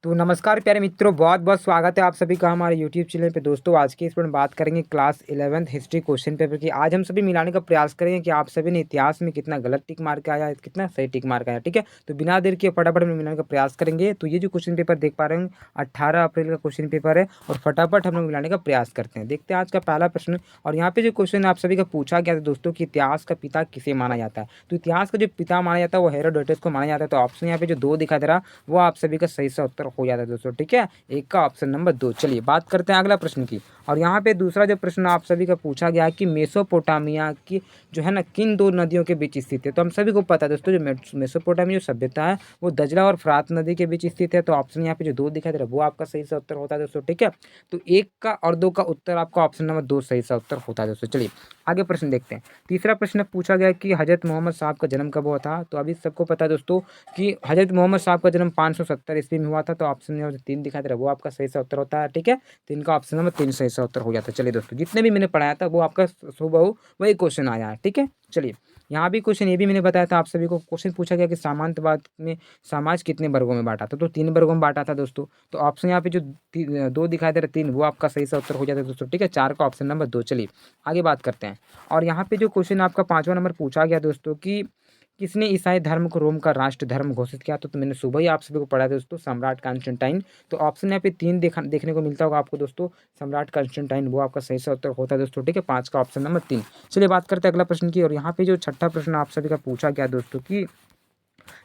तो नमस्कार प्यारे मित्रों, बहुत बहुत स्वागत है आप सभी का हमारे यूट्यूब चैनल पे। दोस्तों आज की इस पर बात करेंगे class 11th history question paper की। आज हम सभी मिलाने का प्रयास करेंगे कि आप सभी ने इतिहास में कितना गलत टिक मार के आया, कितना सही टिक मार के आया। ठीक है, तो बिना देर के फटाफट हम मिलाने का प्रयास करेंगे। तो ये जो क्वेश्चन पेपर देख पा रहे हैं 18 अप्रैल का क्वेश्चन पेपर है और फटाफट हम लोग मिलाने का प्रयास करते हैं। देखते हैं आज का पहला प्रश्न। और यहाँ पे जो क्वेश्चन आप सभी का पूछा गया था दोस्तों कि इतिहास का पिता किसे माना जाता है। तो इतिहास का जो पिता माना जाता है वो हेरोडोटस को माना जाता है। तो ऑप्शन यहाँ पे जो 2 दिखा दे रहा वो आप सभी का सही सा उत्तर हो जाता है दोस्तों। ठीक है, एक का ऑप्शन नंबर 2। चलिए बात करते हैं अगला प्रश्न की। और यहाँ पे दूसरा जो प्रश्न आप सभी का पूछा गया है कि मेसोपोटामिया की जो है ना किन 2 नदियों के बीच स्थित है। तो हम सभी को पता है दोस्तों, जो मेसोपोटामिया जो सभ्यता है वो दजला और फरात नदी के बीच स्थित है। तो ऑप्शन यहाँ पे जो 2 दिखाई दे रहा है वो आपका सही सा उत्तर होता है दोस्तों। ठीक है, तो 1 का और 2 का उत्तर आपका ऑप्शन नंबर 2 सही सा उत्तर होता है दोस्तों। चलिए आगे प्रश्न देखते हैं। तीसरा प्रश्न पूछा गया कि हजरत मोहम्मद साहब का जन्म कब हुआ था। तो अभी सबको पता है दोस्तों कि हजरत मोहम्मद साहब का जन्म 570 ईस्वी में हुआ था। तो ऑप्शन नंबर 3 दिखाई दे रहा है वो आपका सही सा उत्तर होता है। ठीक है, 3 का ऑप्शन नंबर 3 सही सा उत्तर हो जाता है। चलिए दोस्तों, जितने भी मैंने पढ़ाया था वो आपका हूबहू वही क्वेश्चन आया है। ठीक है, चलिए यहाँ भी क्वेश्चन ये भी मैंने बताया था आप सभी को। क्वेश्चन पूछा गया कि सामंतवाद में समाज कितने वर्गों में बांटा था। तो 3 वर्गों में बांटा था दोस्तों। तो ऑप्शन यहाँ पे जो 2 दिखाई दे रहा है 3 वो आपका सही सा उत्तर हो जाता है दोस्तों। ठीक है, 4 का ऑप्शन नंबर 2। चलिए आगे बात करते हैं। और यहाँ पे जो क्वेश्चन आपका 5वां नंबर पूछा गया दोस्तों कि किसने ईसाई धर्म को रोम का राष्ट्र धर्म घोषित किया। तो मैंने सुबह ही आप सभी को पढ़ा था दोस्तों, सम्राट कॉन्स्टेंटाइन। तो ऑप्शन यहाँ पे 3 देखने को मिलता होगा आपको दोस्तों, सम्राट कॉन्स्टेंटाइन वो आपका सही सा उत्तर होता है दोस्तों। ठीक है, 5 का ऑप्शन नंबर 3। चलिए बात करते हैं अगला प्रश्न की। और यहाँ पे जो छठा प्रश्न आप सभी का पूछा गया दोस्तों कि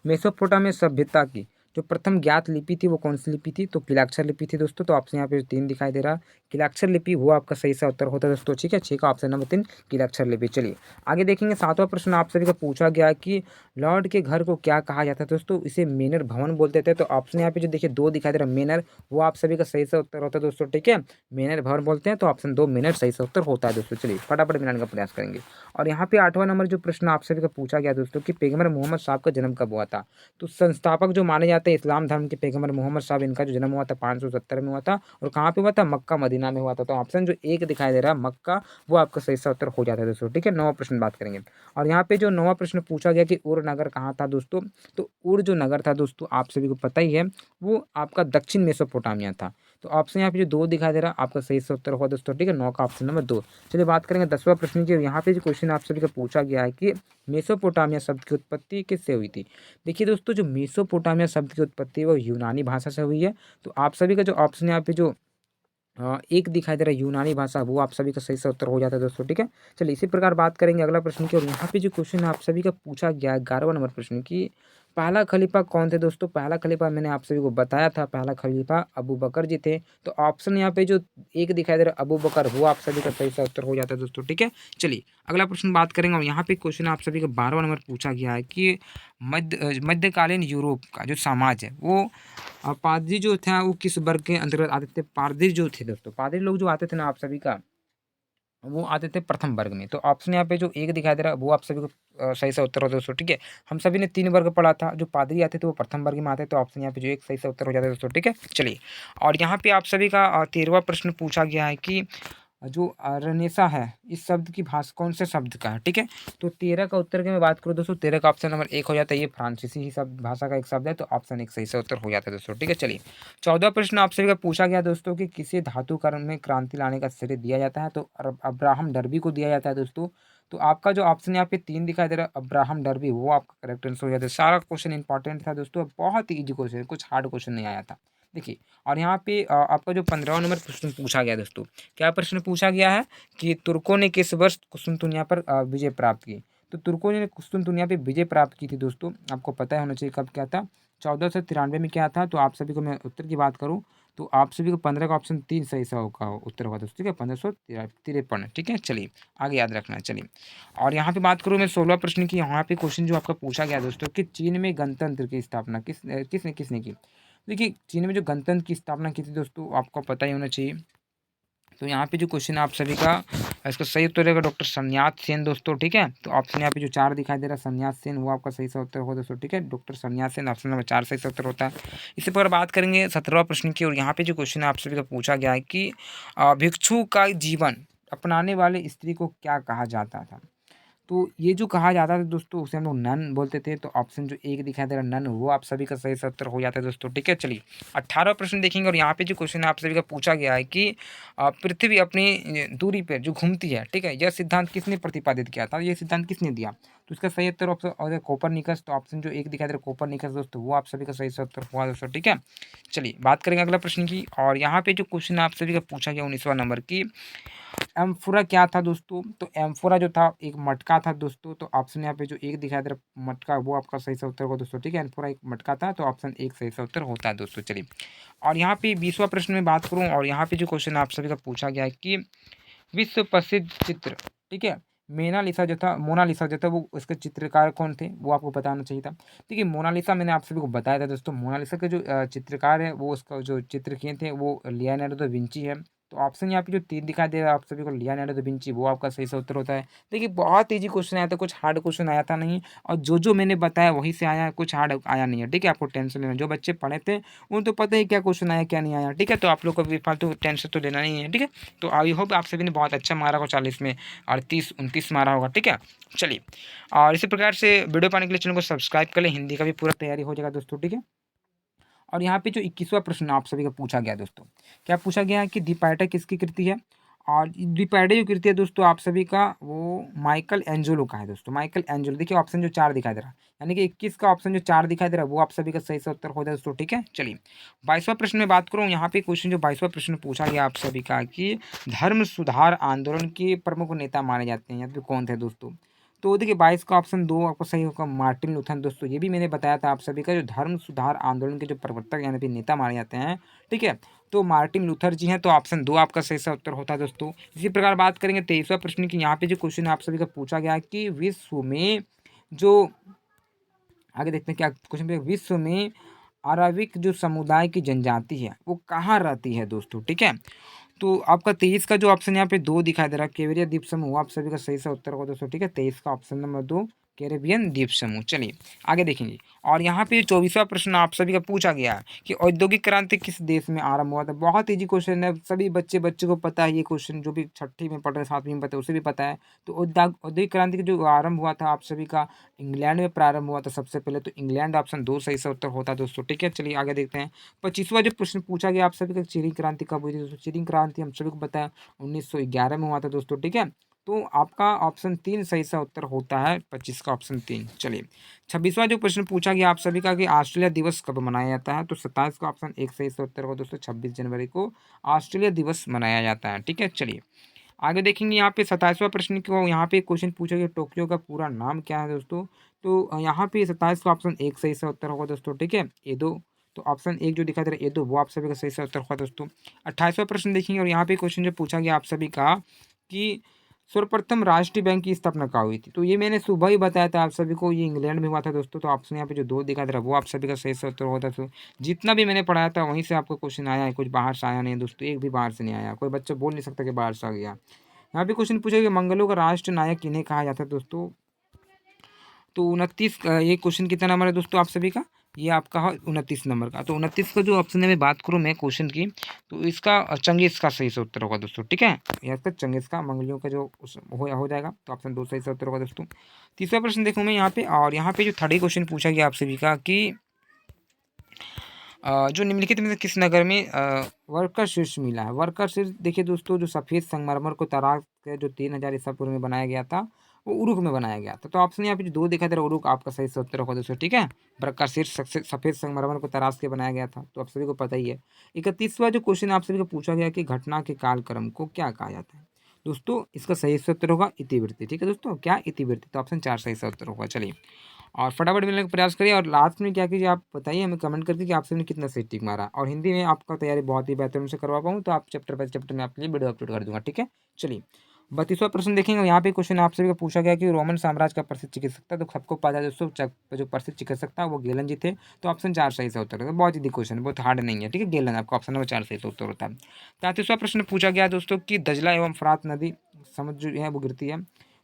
मेसोपोटामिया सभ्यता की जो प्रथम ज्ञात लिपि थी वो कौन सी लिपि थी। तो किलाक्षर लिपि थी दोस्तों। तो ऑप्शन यहाँ पे 3 दिखाई दे रहा, किलाक्षर लिपि वो आपका सही सा उत्तर होता है दोस्तों। ठीक है, 6 का ऑप्शन नंबर 3 किलाक्षर लिपि। चलिए आगे देखेंगे। 7वां प्रश्न आप सभी का पूछा गया कि लॉर्ड के घर को क्या कहा जाता है दोस्तों। इसे मेनर भवन बोलते थे। तो ऑप्शन यहाँ पे जो देखिए 2 दिखाई दे रहा मेनर वो आप सभी का सही सा उत्तर होता है दोस्तों। ठीक है, मेनर भवन बोलते हैं। तो ऑप्शन 2 मेनर सही सा उत्तर होता है दोस्तों। चलिए फटाफट मिलाने का प्रयास करेंगे। और यहाँ पे 8वां नंबर जो प्रश्न आप सभी का पूछा गया दोस्तों कि पैगंबर मोहम्मद साहब का जन्म कब हुआ था। तो संस्थापक जो माने जाते हैं इस्लाम धर्म के पैगंबर मोहम्मद साहब, इनका जो जन्म हुआ था 570 में हुआ था। और कहाँ पे हुआ था, मक्का मदीना में हुआ था। तो ऑप्शन जो 1 दिखाई दे रहा है मक्का वो आपका सही सा उत्तर हो जाता है दोस्तों। ठीक है, 9वां प्रश्न बात करेंगे। और यहाँ पे जो 9वां प्रश्न पूछा गया कि उर नगर कहाँ था दोस्तों। तो उर जो नगर था दोस्तों आप सभी को पता ही है वो आपका दक्षिण मेसोपोटामिया था। तो ऑप्शन यहाँ पे जो 2 दिखाई दे रहा है आपका सही से उत्तर होगा दोस्तों। ठीक है, 9 का ऑप्शन नंबर 2। चलिए बात करेंगे 10वां प्रश्न की। यहाँ पे जो क्वेश्चन आप सभी का पूछा गया है कि मेसोपोटामिया शब्द की उत्पत्ति किससे हुई थी। देखिए दोस्तों, जो मेसोपोटामिया शब्द की उत्पत्ति है वो यूनानी भाषा से हुई है। तो आप सभी का जो ऑप्शन यहाँ पे जो 1 दिखाई दे रहा है यूनानी भाषा वो आप सभी का सही से उत्तर हो जाता है दोस्तों। ठीक है, चलिए इसी प्रकार बात करेंगे अगला प्रश्न की। और यहाँ पे जो क्वेश्चन आप सभी का पूछा गया है 11वां नंबर प्रश्न की, पहला खलीफा कौन थे दोस्तों। पहला खलीफा मैंने आप सभी को बताया था, पहला खलीफा अबू बकर जी थे। तो ऑप्शन यहाँ पे जो 1 दिखाई दे रहा है अबू बकर वो आप सभी का सही सा उत्तर हो जाता है दोस्तों। ठीक है, चलिए अगला प्रश्न बात करेंगे। और यहाँ पे क्वेश्चन आप सभी का 12वां नंबर पूछा गया है कि मध्यकालीन यूरोप का जो समाज है वो पादरी जो था वो किस वर्ग के अंतर्गत आते थे। पादरी जो थे दोस्तों, पादरी लोग जो आते थे ना आप सभी का वो आते थे प्रथम वर्ग में। तो ऑप्शन यहाँ पे जो 1 दिखाई दे रहा है वो आप सभी को सही सा उत्तर होता है दोस्तों। ठीक है, हम सभी ने 3 वर्ग पढ़ा था, जो पादरी आते थे वो प्रथम वर्ग में आते थे। तो ऑप्शन यहाँ पे जो 1 सही सा उत्तर हो जाता है दोस्तों। ठीक है, चलिए और यहाँ पे आप सभी का 13वां प्रश्न पूछा गया है कि जो रेनेसा है इस शब्द की भाषा कौन से शब्द का है। ठीक है, तो 13 का उत्तर की मैं बात करूँ दोस्तों, 13 का ऑप्शन नंबर 1 हो जाता है। ये फ्रांसीसी ही शब्द भाषा का एक शब्द है। तो ऑप्शन 1 सही से उत्तर हो जाता है दोस्तों। ठीक है, चलिए 14वां प्रश्न आप सभी का पूछा गया दोस्तों कि किसी धातु कर्म में क्रांति लाने का श्रेय दिया जाता है। तो अब्राहम डर्बी को दिया जाता है दोस्तों। तो आपका जो ऑप्शन यहाँ पे 3 दिखाई दे रहा है अब्राहम डर्बी वो आपका करेक्ट आंसर हो जाता है। सारा क्वेश्चन इंपॉर्टेंट था दोस्तों, बहुत ही इजी क्वेश्चन, कुछ हार्ड क्वेश्चन नहीं आया था। देखिए और यहाँ पे आपका जो 15वां नंबर प्रश्न पूछा गया दोस्तों, क्या प्रश्न पूछा गया है कि तुर्कों ने किस वर्ष कुस्तुनतुनिया पर विजय प्राप्त की। तो तुर्कों ने कुस्तुनतुनिया पे विजय प्राप्त की थी दोस्तों, आपको पता होना चाहिए कब क्या था, 1493 में क्या था। तो आप सभी को मैं उत्तर की बात करूँ तो आप सभी को 15 का ऑप्शन 3 सही सा होगा उत्तर होगा दोस्तों। ठीक है, 1553। ठीक है, चलिए आगे याद रखना है। चलिए और यहाँ पे बात करूँ मैं 16 प्रश्न की। यहाँ पे क्वेश्चन जो आपका पूछा गया दोस्तों कि चीन में गणतंत्र की स्थापना किसने किसने की। देखिए चीन में जो गणतंत्र की स्थापना की थी दोस्तों आपको पता ही होना चाहिए। तो यहाँ पे जो क्वेश्चन है आप सभी का इसका सही उत्तर रहेगा डॉक्टर सन्यात सेन दोस्तों। ठीक है, तो ऑप्शन यहाँ पे जो 4 दिखाई दे रहा है सन्यात सेन वो आपका सही सा उत्तर होगा दोस्तों। ठीक है, डॉक्टर सन्यात सेन ऑप्शन नंबर 4 सही सा उत्तर होता है। इसी पर बात करेंगे 17वां प्रश्न की। और यहाँ पे जो क्वेश्चन है आप सभी का पूछा गया है कि भिक्षु का जीवन अपनाने वाले स्त्री को क्या कहा जाता था। तो ये जो कहा जाता था दोस्तों उसे हम लोग नन बोलते थे। तो ऑप्शन जो एक दिखाई दे रहा है नन, वो आप सभी का सही उत्तर हो जाता है दोस्तों। ठीक है, चलिए 18वां प्रश्न देखेंगे और यहाँ पे जो क्वेश्चन आप सभी का पूछा गया है कि पृथ्वी अपनी दूरी पे जो घूमती है, ठीक है, यह सिद्धांत किसने प्रतिपादित किया था, ये सिद्धांत किसने दिया? तो इसका सही उत्तर ऑप्शन और कोपरनिकस। तो ऑप्शन जो एक दिखाई दे रहा है कोपरनिकस दोस्तों, वो आप सभी का सही उत्तर हुआ दोस्तों। ठीक है, चलिए बात करेंगे अगला प्रश्न की। और यहाँ पे जो क्वेश्चन आप सभी का पूछा गया 19वां नंबर की, एम्फोरा क्या था दोस्तों? तो एम्फोरा जो था एक मटका था दोस्तों। तो ऑप्शन यहाँ पे जो एक दिखाई दे रहा है मटका, वो आपका सही सा उत्तर होगा दोस्तों। ठीक है, एम्फोरा एक मटका था, तो ऑप्शन एक सही सा उत्तर होता है दोस्तों। चलिए, और यहाँ पे 20वां प्रश्न में बात करूँ और यहाँ पे जो क्वेश्चन आप सभी का पूछा गया है कि विश्व प्रसिद्ध चित्र, ठीक है, मोनालिसा जो था वो उसके चित्रकार कौन थे, वो आपको बताना चाहिए था। ठीक है, मोनालिसा मैंने आप सभी को बताया था दोस्तों। मोनालिसा के जो चित्रकार है, वो उसका जो चित्र किए थे वो लियोनार्डो दा विंची है। तो ऑप्शन यहाँ पे जो 3 दिखाई दे रहा है आप सभी को, लियोनार्डो दा विंची, वो आपका सही सा उत्तर होता है। देखिए बहुत ईजी क्वेश्चन आया था, कुछ हार्ड क्वेश्चन आया था नहीं, और जो मैंने बताया वहीं से आया है, कुछ हार्ड आया नहीं है। ठीक है, आपको टेंशन लेना, जो बच्चे पढ़े थे उन्हें तो पता ही क्या क्वेश्चन आया क्या नहीं आया। ठीक है, तो आप लोग को भी फालतू टेंशन तो लेना नहीं है। ठीक है, तो आई होप आप सभी ने बहुत अच्छा मारा हो, 40 में 38-29 मारा होगा। ठीक है, चलिए, और इसी प्रकार से वीडियो पाने के लिए चैनल को सब्सक्राइब कर लें, हिंदी का भी पूरा तैयारी हो जाएगा दोस्तों। ठीक है, और यहाँ पे जो 21वां प्रश्न आप सभी का पूछा गया दोस्तों, क्या पूछा गया है कि दीपायटा किसकी कृति है? और दीपायटा जो कृति है दोस्तों आप सभी का, वो माइकल एंजेलो का है दोस्तों। माइकल एंजेलो, देखिए ऑप्शन जो 4 दिखाई दे रहा है, यानी कि 21 का ऑप्शन जो 4 दिखाई दे रहा है, वो आप सभी का सही से उत्तर हो जाए दोस्तों। ठीक है, चलिए 22वां प्रश्न में बात करूँ। यहाँ पे क्वेश्चन जो 22वां प्रश्न पूछा गया आप सभी का कि धर्म सुधार आंदोलन के प्रमुख नेता माने जाते हैं, यहाँ पे कौन थे दोस्तों? तो देखिए 22 का ऑप्शन 2 आपको सही होगा, मार्टिन लूथर दोस्तों। ये भी मैंने बताया था आप सभी का, जो धर्म सुधार आंदोलन के जो प्रवर्तक यानी कि नेता माने जाते हैं, ठीक है, तो मार्टिन लूथर जी हैं। तो ऑप्शन 2 आपका सही सा उत्तर होता है दोस्तों। इसी प्रकार बात करेंगे 23वां प्रश्न की। यहाँ पे जो क्वेश्चन आप सभी का पूछा गया है कि विश्व में जो, आगे देखते हैं क्या क्वेश्चन पे, विश्व में अराविक जो समुदाय की जनजाति है वो कहाँ रहती है दोस्तों। ठीक है, तो आपका 23 का जो ऑप्शन यहाँ पे 2 दिखाई दे रहा है, कैरिबियन द्वीप समूह, आप सभी का सही सा उत्तर होगा दोस्तों। ठीक है, 23 का ऑप्शन नंबर 2 कैरिबियन द्वीप समूह। चलिए आगे देखेंगे, और यहाँ पे 24वां प्रश्न आप सभी का पूछा गया है कि औद्योगिक क्रांति किस देश में आरंभ हुआ था? बहुत ईजी क्वेश्चन है, सभी बच्चे को पता है ये क्वेश्चन, जो भी छठी में पढ़ रहे 7वीं में पता है उसे भी पता है। तो औद्योगिक क्रांति का जो आरंभ हुआ था आप सभी का, इंग्लैंड में प्रारंभ हुआ था सबसे पहले। तो इंग्लैंड ऑप्शन 2 सही सा उत्तर होता है दोस्तों। ठीक है, चलिए आगे देखते हैं। 25वां जो प्रश्न पूछा गया आप सभी का, चीनी क्रांति कब हुई थी दोस्तों? चीनी क्रांति हम सभी को पता है 1911 में हुआ था दोस्तों। ठीक है, तो आपका ऑप्शन 3 सही सा उत्तर होता है, 25 का ऑप्शन 3। चलिए 26वां जो प्रश्न पूछा गया आप सभी का कि ऑस्ट्रेलिया दिवस कब मनाया जाता है? तो 27 का ऑप्शन 1 सही सा उत्तर होगा दोस्तों, 26 जनवरी को ऑस्ट्रेलिया दिवस मनाया जाता है। ठीक है, चलिए आगे देखेंगे। यहाँ पे 27वां प्रश्न को, यहाँ पे क्वेश्चन पूछा गया टोक्यो का पूरा नाम क्या है दोस्तों? तो यहाँ पे 27 का ऑप्शन 1 सही सा उत्तर होगा दोस्तों। ठीक है, एदो, तो ऑप्शन 1 जो दिखा दे रहा है एदो, वो आप सभी का सही सा उत्तर होगा दोस्तों। 28वां प्रश्न देखेंगे और यहाँ पे क्वेश्चन जो पूछा गया आप सभी का कि सर्वप्रथम राष्ट्रीय बैंक की स्थापना कहाँ हुई थी? तो ये मैंने सुबह ही बताया था आप सभी को, ये इंग्लैंड में हुआ था दोस्तों। तो ऑप्शन यहाँ पे जो 2 दिखा दे रहा है, वो आप सभी का सही सा उत्तर होता है। जितना भी मैंने पढ़ाया था वहीं से आपको क्वेश्चन आया है, कुछ बाहर से आया नहीं है दोस्तों, एक भी बाहर से नहीं आया, कोई बच्चा बोल नहीं सकता कि बाहर से आ गया। यहाँ पे क्वेश्चन पूछा कि मंगलों का राष्ट्र नायक किन्हें कहा जाता है दोस्तों? तो 29 ये क्वेश्चन कितना नंबर है दोस्तों आप सभी का? ये आपका है 29 नंबर का। तो 29 का जो ऑप्शन है, मैं बात करूँ मैं क्वेश्चन की, तो इसका चंगेज का सही से उत्तर होगा दोस्तों। ठीक है, यहाँ तक चंगेज का, मंगलियों का जो हो जाएगा, तो ऑप्शन 2 सही से उत्तर होगा दोस्तों। तीसरा प्रश्न देखूँ मैं यहाँ पे, और यहाँ पे जो थर्ड क्वेश्चन पूछा गया आप सभी का कि जो निम्नलिखित में से किस नगर में वर्कर शीर्ष मिला है? वर्कर शीर्ष देखिए दोस्तों, जो सफ़ेद संगमरमर को तराश के जो 3000 ईसा पूर्व में बनाया गया था, वो उरुक में बनाया गया था। तो ऑप्शन यहाँ पे जो 2 दिखा दे रहा है उरुक, आपका सही से उत्तर होगा दोस्तों। ठीक है, वर्कर शीर्ष सफ़ेद संगमरमर को तराश के बनाया गया था, तो आप सभी को पता ही है। 31वां जो क्वेश्चन आप सभी को पूछा गया कि घटना के कालक्रम को क्या कहा जाता है दोस्तों? इसका सही से उत्तर होगा इतिवृत्ति। ठीक है दोस्तों, क्या इतिवृत्ति? तो ऑप्शन 4 सही से उत्तर होगा। चलिए, और फटाफट मिलने का प्रयास करिए, और लास्ट में क्या कीजिए, आप बताइए हमें कमेंट करके कि आप सबने कितना सही टिक मारा। और हिंदी में आपका तैयारी बहुत ही बेहतरीन से करवा पाऊँ तो आप चैप्टर बाय चैप्टर में आपके लिए वीडियो अपलोड कर दूंगा। ठीक है, चलिए 32वां प्रश्न देखेंगे। यहाँ पे क्वेश्चन आप सभी को पूछा गया कि रोमन साम्राज्य का प्रसिद्ध चिकित्सक था। तो सबको पता है दोस्तों, जो प्रसिद्ध चिकित्सक था वो गेलन जी थे। तो ऑप्शन 4 सही से उत्तर होगा। बहुत ही क्वेश्चन, बहुत हार्ड नहीं है। ठीक है, गेलन आपका ऑप्शन नंबर 4 सही से उत्तर होता है। 33वां प्रश्न पूछा गया दोस्तों कि दजला एवं फरात नदी समुद्र जो है वो गिरती है,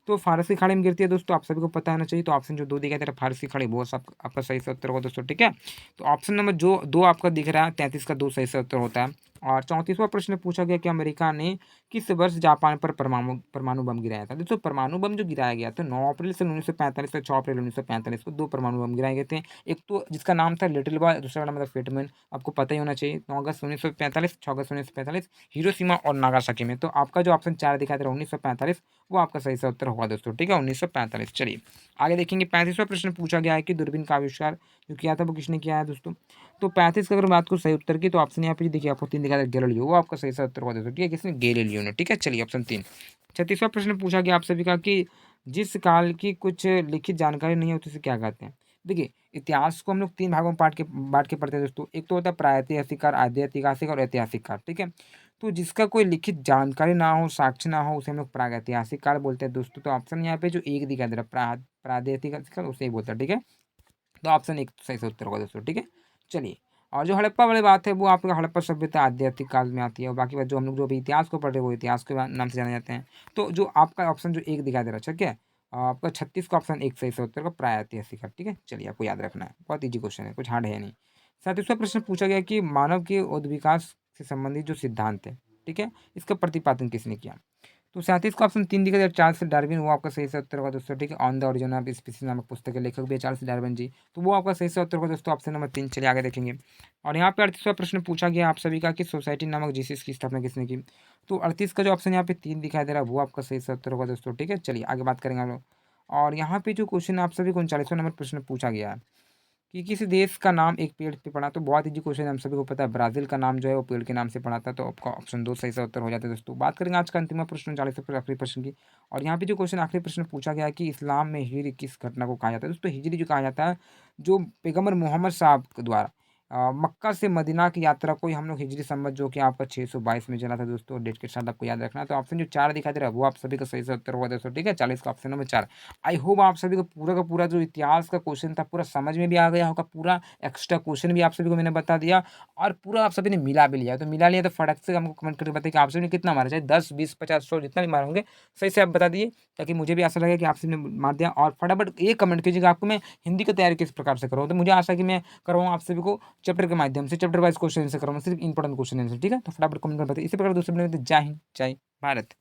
तो फारसी खाड़ी में गिरती है दोस्तों, आप सभी को पता होना चाहिए। तो ऑप्शन जो 2 दिखा दे रहा है फारसी खाड़ी, वो सब आपका सही से उत्तर होगा दोस्तों। ठीक है, तो ऑप्शन नंबर जो 2 आपका दिख रहा है 33 का 2 सही से उत्तर होता है। और 34वां प्रश्न पूछा गया कि अमेरिका ने किस वर्ष जापान पर परमाणु बम गिराया था। दोस्तों परमाणु बम जो गिराया गया था 9 अप्रैल सन 1945 से 6 अप्रैल 1945 को 2 परमाणु बम गिराए गए थे। एक तो जिसका नाम था लिटिल बॉय, दूसरा का नाम था फेटमैन, आपको पता ही होना चाहिए। 9 अगस्त 1945, 6 अगस्त 1945 हिरोशिमा और नागासाकी में। तो आपका जो ऑप्शन 4 दिखाई दे रहा है 1945 वो आपका सही सा उत्तर होगा दोस्तों, ठीक है 1945। चलिए आगे देखेंगे 35वां प्रश्न पूछा गया है कि दूरबीन का आविष्कार जो किया था वो किसने किया है दोस्तों। तो 35 का अगर बात करूँ सही उत्तर की तो ऑप्शन यहाँ पे देखिए आपको 3 दिखा रहा है गैलीलियो, वो आपका सही सा उत्तर होगा दोस्तों, ठीक है किसने, गैलीलियो ने, ठीक है। चलिए ऑप्शन 3। 36वां प्रश्न पूछा गया आप सभी का कि जिस काल की कुछ लिखित जानकारी नहीं होती उसे क्या कहते हैं। देखिए इतिहास को हम लोग 3 भागों में बाँट के पढ़ते हैं दोस्तों। एक तो होता है प्रागैतिहासिक काल, आद्य ऐतिहासिक और ऐतिहासिक काल, ठीक है। तो जिसका कोई लिखित जानकारी ना हो, साक्ष्य ना हो उसे हम लोग प्रागैतिहासिक काल बोलते हैं दोस्तों। तो ऑप्शन यहाँ पे जो 1 दिखाई दे रहा है प्रागैतिहासिक काल उसे ही बोलते हैं, ठीक है। तो ऑप्शन 1 सही से उत्तर होगा दोस्तों, ठीक है। चलिए और जो हड़प्पा वाली बात है वो आपका हड़प्पा सभ्यता आध्यात्मिक काल में आती है और बाकी बात जो हम लोग जो अभी इतिहास को पढ़ रहे हैं वो इतिहास के नाम से जाने जाते हैं। तो जो आपका ऑप्शन जो 1 दिखाई दे रहा है, ठीक है। आपका 36 का ऑप्शन 1 सही से उत्तर का प्रागैतिहासिक काल, ठीक है। चलिए आपको याद रखना है, बहुत ईजी क्वेश्चन है, कुछ हार्ड है नहीं। 37वां प्रश्न पूछा गया कि मानव के उद्विकास से संबंधित जो सिद्धांत है, ठीक है, इसका प्रतिपादन किसने किया। तो 37 का ऑप्शन 3 दिखा दिया चार्ल्स डार्विन, वो आपका सही से उत्तर होगा दोस्तों, ठीक है। On the origin of species नामक पुस्तक के लेखक भी है चार्ल्स डार्विन जी, तो वो आपका सही से उत्तर होगा दोस्तों ऑप्शन नंबर 3। चलिए आगे देखेंगे और यहाँ पे 38वां प्रश्न पूछा गया आप सभी का कि सोसाइटी नामक जीसस की स्थापना किसने की। तो 38 का जो ऑप्शन यहाँ पे 3 दिखाई दे रहा है वो आपका सही से उत्तर होगा दोस्तों, ठीक है। चलिए आगे बात करेंगे हम लोग और यहाँ पे जो क्वेश्चन आप सभी को 39वां नंबर प्रश्न पूछा गया है कि किसी देश का नाम एक पेड़ पे पड़ा। तो बहुत ईजी क्वेश्चन है, हम सभी को पता है ब्राज़ील का नाम जो है वो पेड़ के नाम से पड़ा था। तो आपका ऑप्शन 2 सही सा उत्तर हो जाता है दोस्तों। बात करेंगे आज का अंतिम प्रश्न 40 फिर आखिरी प्रश्न की और यहाँ पे जो क्वेश्चन आखिरी प्रश्न पूछा गया है कि इस्लाम में हिजरी किस घटना को कहा जाता है। दोस्तों हिजरी जो कहा जाता है जो पैगम्बर मोहम्मद साहब के द्वारा मक्का से मदीना की यात्रा को ही हम लोग हिजरी संवत जो कि आपका 622 में चला था दोस्तों। डेट के साथ आपको याद रखना है। तो ऑप्शन जो 4 दिखाई दे रहा है वो आप सभी का सही से उत्तर होगा दोस्तों, ठीक है। 40 का ऑप्शन नंबर 4। आई होप आप सभी को पूरा का पूरा जो इतिहास का क्वेश्चन था पूरा समझ में भी आ गया होगा, पूरा एक्स्ट्रा क्वेश्चन भी आप सभी को मैंने बता दिया और पूरा आप सभी ने मिला भी लिया। तो मिला लिया तो फटक से हमको कमेंट करके बताइए कि आप सभी ने कितना मारा, चाहे 10 20 50 100 जितना भी मारे होंगे सही से आप बता दिए, ताकि मुझे भी ऐसा लगे कि आप सभी ने मार दिया। और फटाफट ये कमेंट कीजिएगा आपको मैं हिंदी की तैयारी किस प्रकार से करूँ। तो मुझे आशा है कि मैं करवाऊँ आप सभी को चैप्टर के माध्यम से, चैप्टर वाइज क्वेश्चन आंसर करवाऊँ, सिर्फ इंपॉर्टेंट क्वेश्चन आंसर, ठीक है। तो फटाफट कमेंट कर बताइए। इसी प्रकार दूसरे वीडियो में जय हिंद, जय भारत।